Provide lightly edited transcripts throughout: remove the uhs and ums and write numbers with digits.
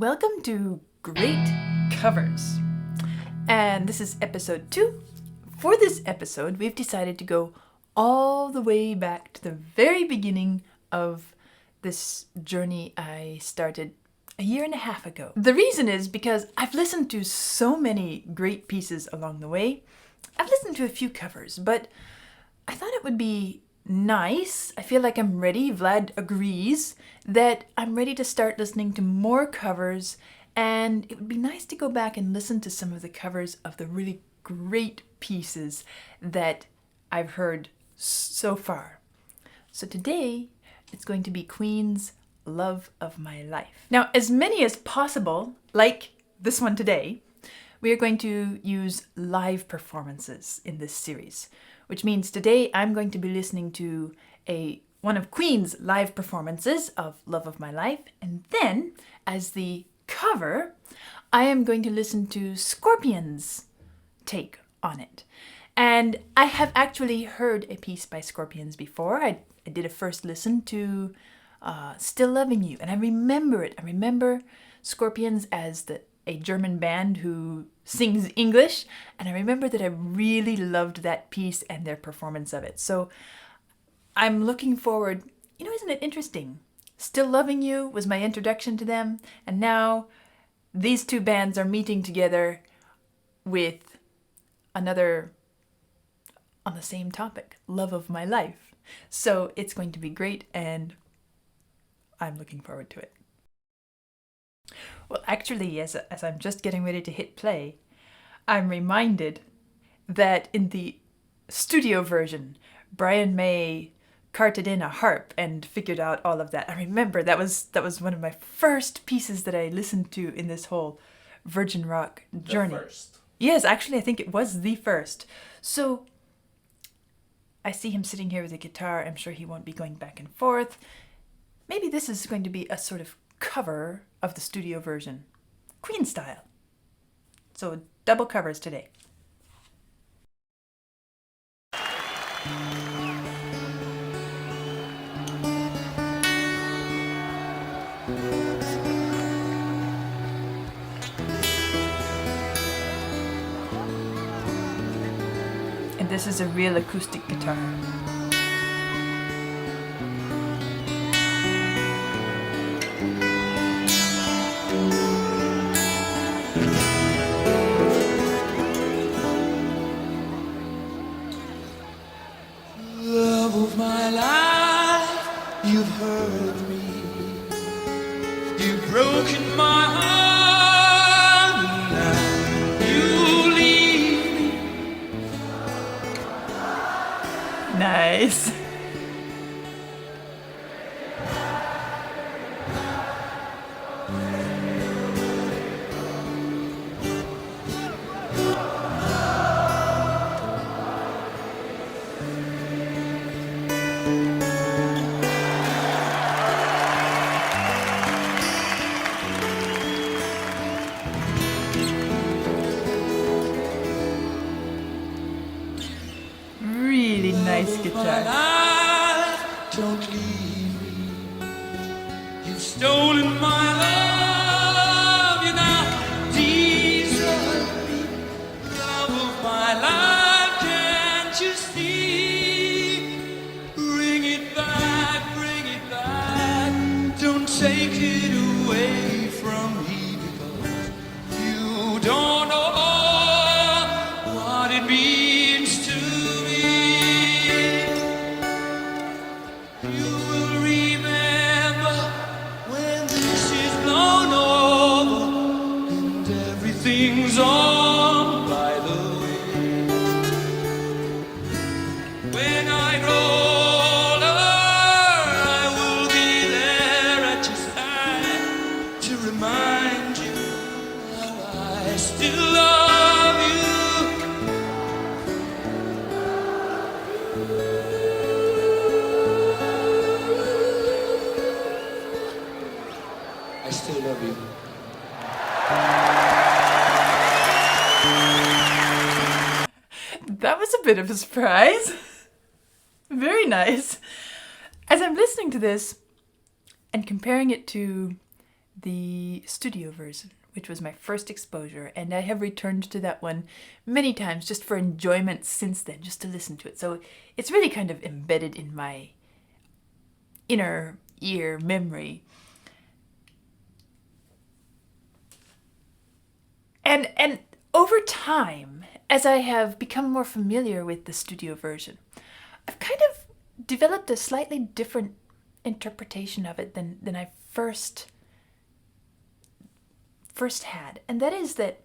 Welcome to Great Covers. And this is episode 2. For this episode, we've decided to go all the way back to the very beginning of this journey I started a year and a half ago. The reason is because I've listened to so many great pieces along the way. I've listened to a few covers, but I thought it would be nice. I feel like I'm ready. Vlad agrees that I'm ready to start listening to more covers, and it would be nice to go back and listen to some of the covers of the really great pieces that I've heard so far. So today, it's going to be Queen's Love of My Life. Now, as many as possible, like this one today, we are going to use live performances in this series, which means today I'm going to be listening to one of Queen's live performances of Love of My Life, and then as the cover, I am going to listen to Scorpions' take on it. And I have actually heard a piece by Scorpions before. I did a first listen to Still Loving You, and I remember it. I remember Scorpions as a German band who sings English, and I remember that I really loved that piece and their performance of it. So I'm looking forward. Isn't it interesting? Still Loving You was my introduction to them, and now these two bands are meeting together with another on the same topic, Love of My Life. So it's going to be great, and I'm looking forward to it. Well, actually, as I'm just getting ready to hit play, I'm reminded that in the studio version, Brian May carted in a harp and figured out all of that. I remember that was one of my first pieces that I listened to in this whole Virgin Rock journey. The first. Yes, actually, I think it was the first. So I see him sitting here with a guitar. I'm sure he won't be going back and forth. Maybe this is going to be a sort of cover of the studio version, Queen style. So double covers today. And this is a real acoustic guitar. Love of my life, you've hurt me. You've broken my heart, and now you leave me. Nice. Really nice My guitar. life, don't leave me. You've stolen my love, you now desert me. Love of my life, can't you see? Bring it back, bring it back. Don't take it away from me, because you don't know what it means to me. You will remember when this is blown over and everything's on by the way. When I grow older, I will be there at your side to remind you how I still love you. I still love you. That was a bit of a surprise. Very nice. As I'm listening to this and comparing it to the studio version, which was my first exposure, and I have returned to that one many times just for enjoyment since then, just to listen to it. So it's really kind of embedded in my inner ear memory. And over time, as I have become more familiar with the studio version, I've kind of developed a slightly different interpretation of it than I first had. And that is that,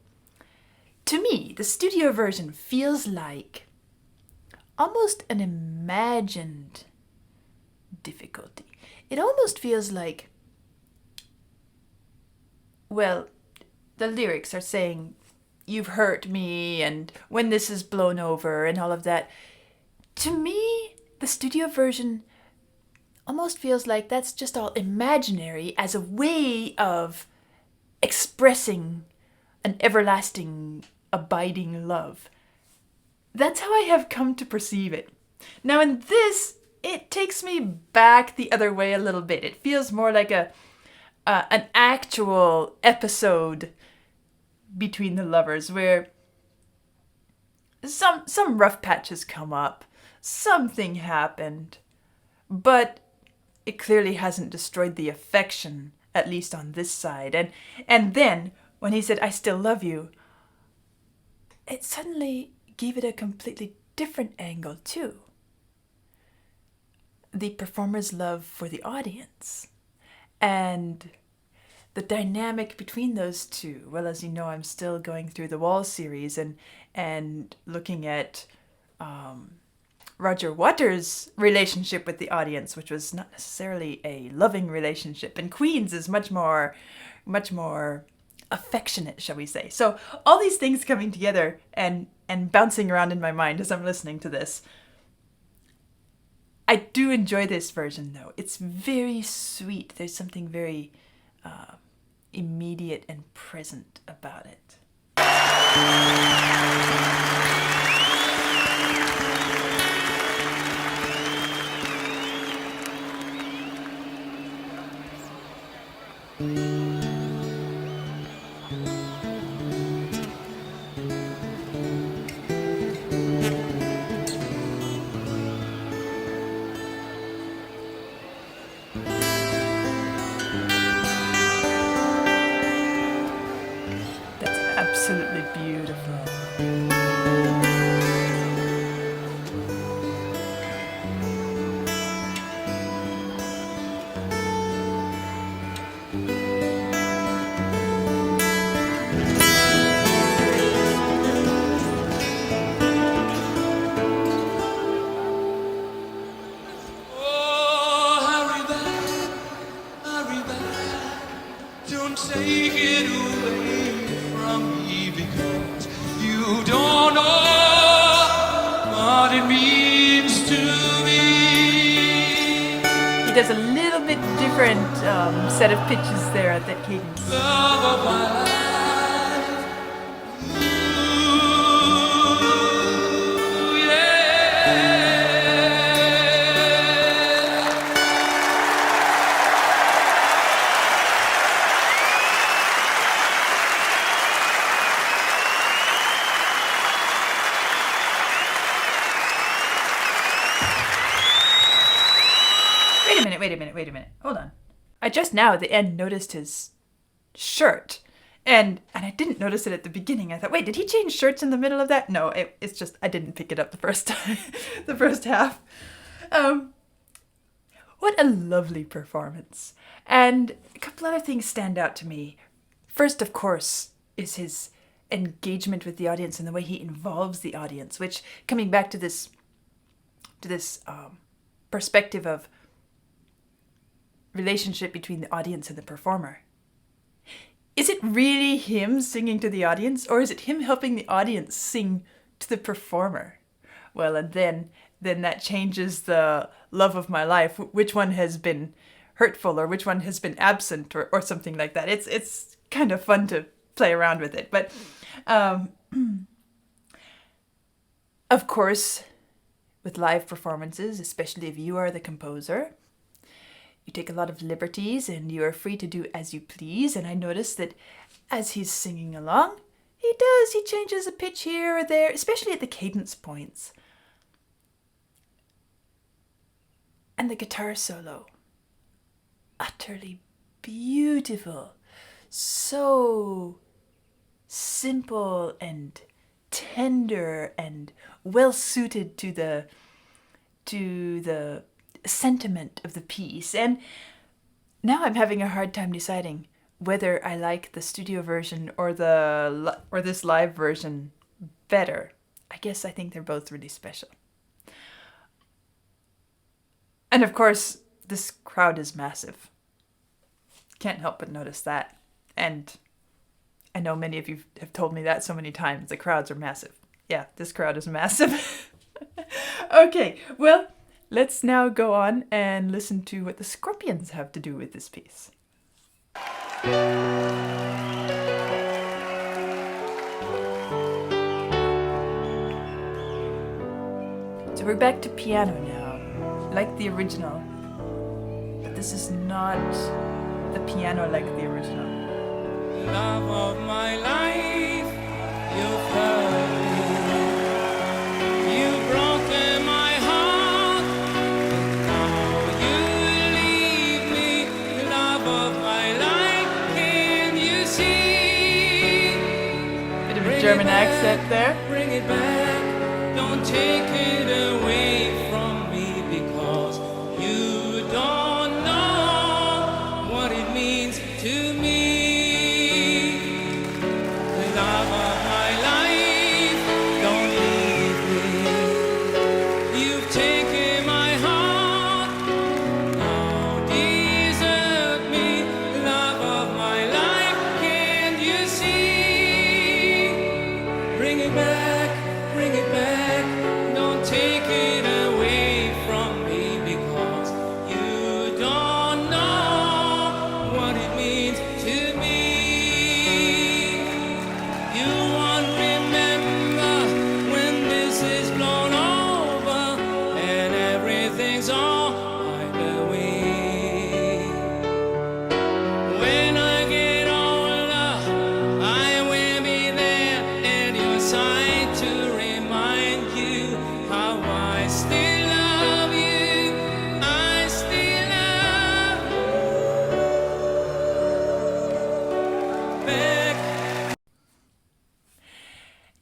to me, the studio version feels like almost an imagined difficulty. It almost feels like, well, the lyrics are saying, "You've hurt me," and "when this is blown over," and all of that. To me, the studio version almost feels like that's just all imaginary as a way of expressing an everlasting, abiding love. That's how I have come to perceive it. Now in this, it takes me back the other way a little bit. It feels more like an actual episode between the lovers, where some rough patches come up, something happened, but it clearly hasn't destroyed the affection, at least on this side. And then when he said, "I still love you," it suddenly gave it a completely different angle too. The performer's love for the audience, and the dynamic between those two. Well, as you know, I'm still going through the Wall series and looking at Roger Waters' relationship with the audience, which was not necessarily a loving relationship. And Queen's is much more affectionate, shall we say. So all these things coming together and bouncing around in my mind as I'm listening to this. I do enjoy this version, though. It's very sweet. There's something very immediate and present about it. Absolutely beautiful. Oh, hurry back, don't take it away from me, because you don't know what it means to me. He does a little bit different set of pitches there at that cadence. Love of my life, you, yeah. Wait a minute. Hold on. I just now at the end noticed his shirt. And I didn't notice it at the beginning. I thought, wait, did he change shirts in the middle of that? No, it's just I didn't pick it up the first time, the first half. What a lovely performance. And a couple other things stand out to me. First, of course, is his engagement with the audience and the way he involves the audience, which, coming back to this perspective of relationship between the audience and the performer. Is it really him singing to the audience, or is it him helping the audience sing to the performer? Well, and then that changes the love of my life. Which one has been hurtful, or which one has been absent, or something like that. It's kind of fun to play around with it. But of course, with live performances, especially if you are the composer, you take a lot of liberties and you are free to do as you please. And I noticed that as he's singing along, he changes a pitch here or there, especially at the cadence points. And the guitar solo, utterly beautiful, so simple and tender and well suited to the sentiment of the piece. And now I'm having a hard time deciding whether I like the studio version or this live version better. I guess I think they're both really special. And of course, this crowd is massive. Can't help but notice that. And I know many of you have told me that so many times. The crowds are massive. Yeah, this crowd is massive. Okay, well, let's now go on and listen to what the Scorpions have to do with this piece. So we're back to piano now, like the original. But this is not the piano like the original. Love of my life, you've hurt me. You've broken my heart, but now you leave me. Love of my life, can you see? Bit of a German accent there. Bring it back, don't take it away from me, because you don't know what it means to me.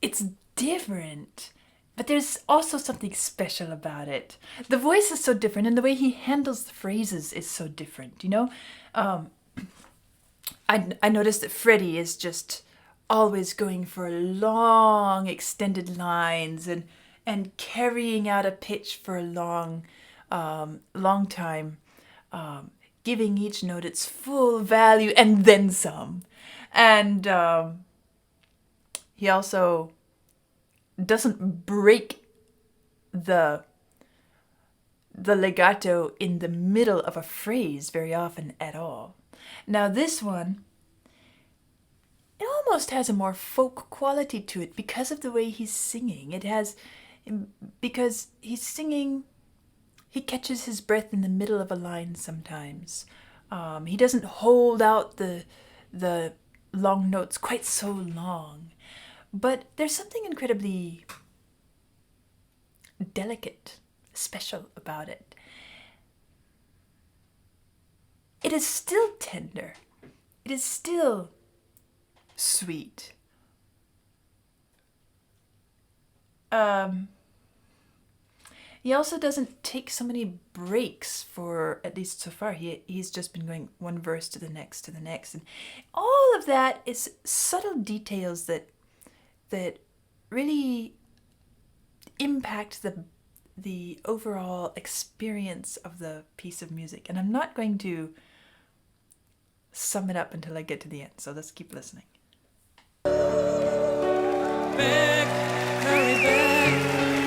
It's different, but there's also something special about it. The voice is so different, and the way he handles the phrases is so different, you know? I noticed that Freddie is just always going for long, extended lines and carrying out a pitch for a long time, giving each note its full value and then some. And he also doesn't break the legato in the middle of a phrase very often at all. Now this one, it almost has a more folk quality to it because of the way he's singing. Because he's singing, he catches his breath in the middle of a line sometimes. He doesn't hold out the long notes quite so long. But there's something incredibly delicate, special about it. It is still tender. It is still sweet. He also doesn't take so many breaks for, at least so far. He's just been going one verse to the next, and all of that is subtle details that really impact the overall experience of the piece of music. And I'm not going to sum it up until I get to the end, so let's keep listening. Back, hurry back,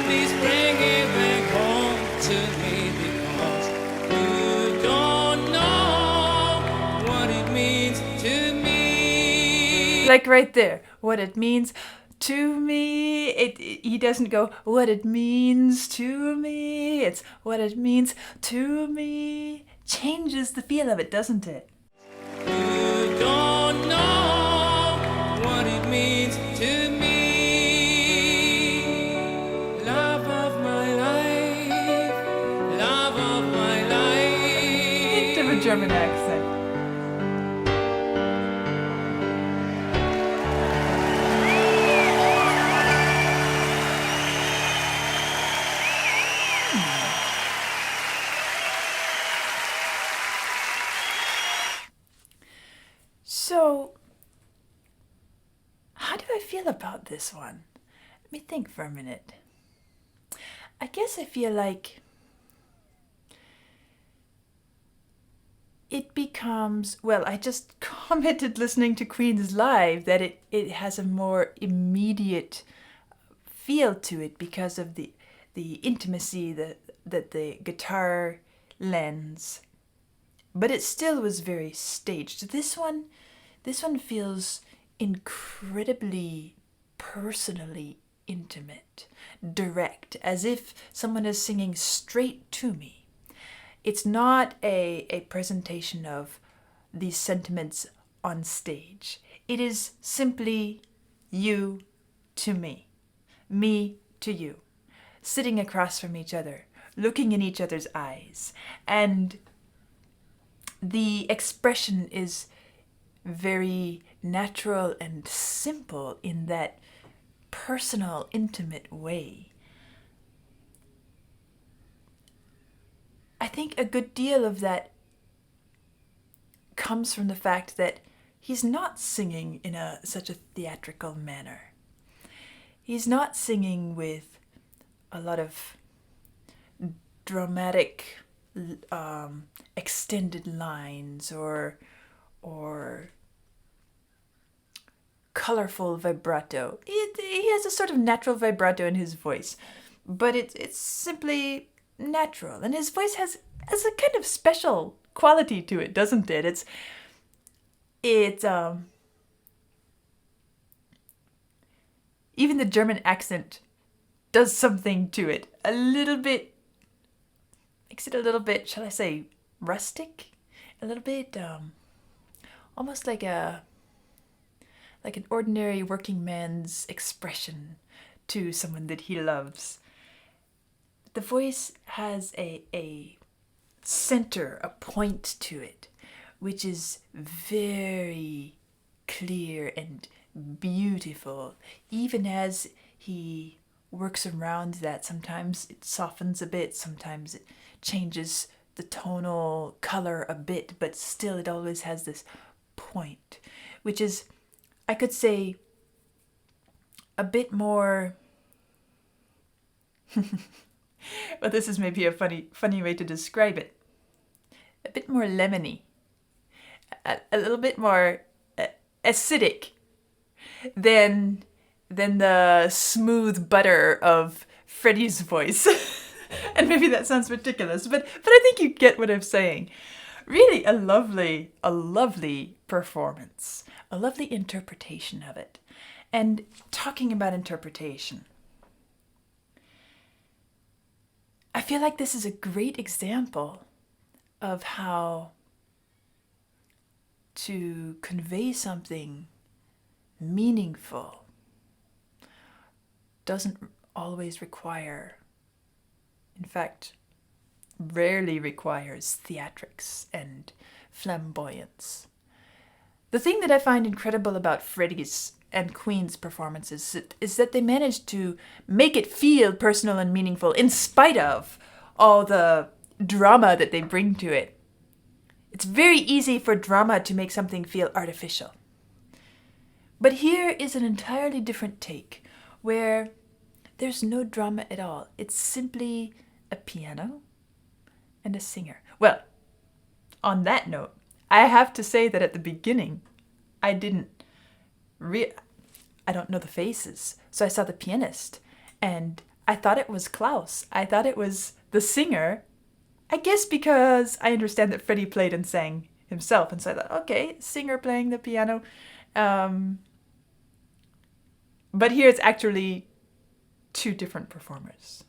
please bring it back home to me, because you don't know what it means to me. Like right there, what it means to me. He doesn't go, what it means to me. It's what it means to me. changes the feel of it, doesn't it? You don't know what it means to me. Love of my life, love of my life. Hint of a German accent. So, how do I feel about this one? Let me think for a minute. I guess I feel like it becomes, well, I just commented listening to Queen's live that it has a more immediate feel to it because of the intimacy that the guitar lends. But it still was very staged. This one feels incredibly personally intimate, direct, as if someone is singing straight to me. It's not a presentation of these sentiments on stage. It is simply you to me to you, sitting across from each other, looking in each other's eyes, and the expression is very natural and simple in that personal, intimate way. I think a good deal of that comes from the fact that he's not singing in such a theatrical manner. He's not singing with a lot of dramatic extended lines or colorful vibrato. He has a sort of natural vibrato in his voice, but it's simply natural, and his voice has a kind of special quality to it, doesn't it? It's even the German accent does something to it. A little bit, makes it a little bit, shall I say, rustic? A little bit, almost like an ordinary working man's expression to someone that he loves. The voice has a center, a point to it, which is very clear and beautiful. Even as he works around that, sometimes it softens a bit, sometimes it changes the tonal color a bit, but still it always has this point, which is, I could say, a bit more well, this is maybe a funny way to describe it. A bit more lemony, a little bit more acidic than the smooth butter of Freddie's voice. And maybe that sounds ridiculous, but I think you get what I'm saying. Really a lovely performance, a lovely interpretation of it. And talking about interpretation, I feel like this is a great example of how to convey something meaningful doesn't always require, in fact, rarely requires theatrics and flamboyance. The thing that I find incredible about Freddie's and Queen's performances is that they managed to make it feel personal and meaningful in spite of all the drama that they bring to it. It's very easy for drama to make something feel artificial. But here is an entirely different take, where there's no drama at all. It's simply a piano and a singer. Well, on that note, I have to say that at the beginning, I don't know the faces. So I saw the pianist, and I thought it was Klaus. I thought it was the singer. I guess because I understand that Freddie played and sang himself, and so I thought, okay, singer playing the piano. But here it's actually two different performers,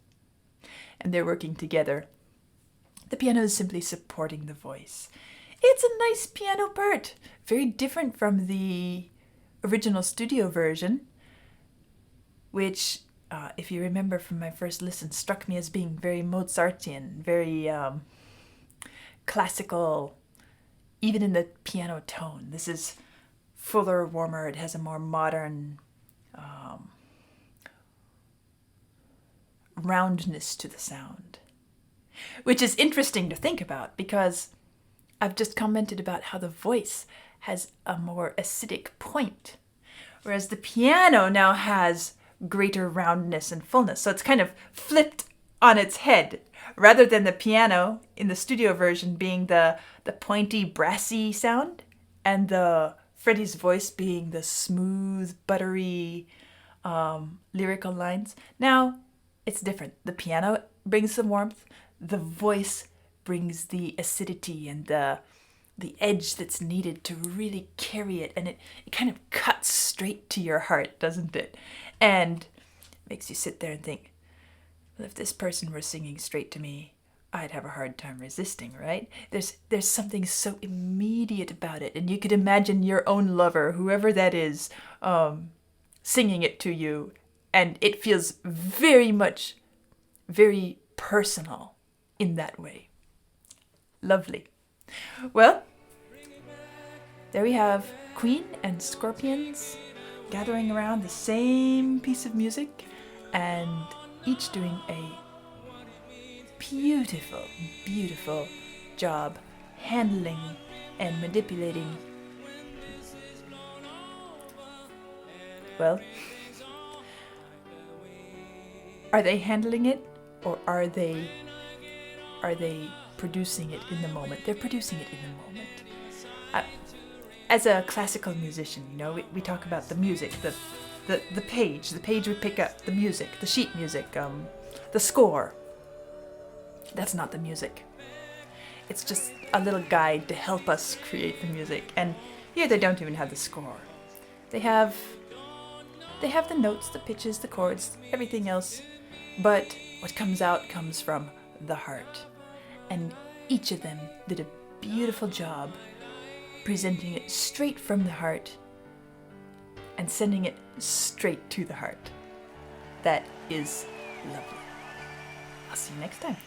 and they're working together The piano is simply supporting the voice. It's a nice piano part, very different from the original studio version, which, if you remember from my first listen, struck me as being very Mozartian, very classical, even in the piano tone. This is fuller, warmer. It has a more modern roundness to the sound, which is interesting to think about because I've just commented about how the voice has a more acidic point, whereas the piano now has greater roundness and fullness. So it's kind of flipped on its head, rather than the piano in the studio version being the pointy, brassy sound, and the Freddie's voice being the smooth, buttery, lyrical lines. Now, it's different. The piano brings the warmth. The voice brings the acidity and the edge that's needed to really carry it. And it kind of cuts straight to your heart, doesn't it? And makes you sit there and think, well, if this person were singing straight to me, I'd have a hard time resisting, right? There's something so immediate about it. And you could imagine your own lover, whoever that is, singing it to you. And it feels very much, very personal in that way. Lovely. Well, there we have Queen and Scorpions gathering around the same piece of music and each doing a beautiful, beautiful job handling and manipulating. Well, are they handling it, or are they producing it in the moment? They're producing it in the moment. As a classical musician, you know, we talk about the music, the page would pick up the music, the sheet music, the score. That's not the music. It's just a little guide to help us create the music. And here they don't even have the score. They have the notes, the pitches, the chords, everything else. But what comes out comes from the heart. And each of them did a beautiful job presenting it straight from the heart and sending it straight to the heart. That is lovely. I'll see you next time.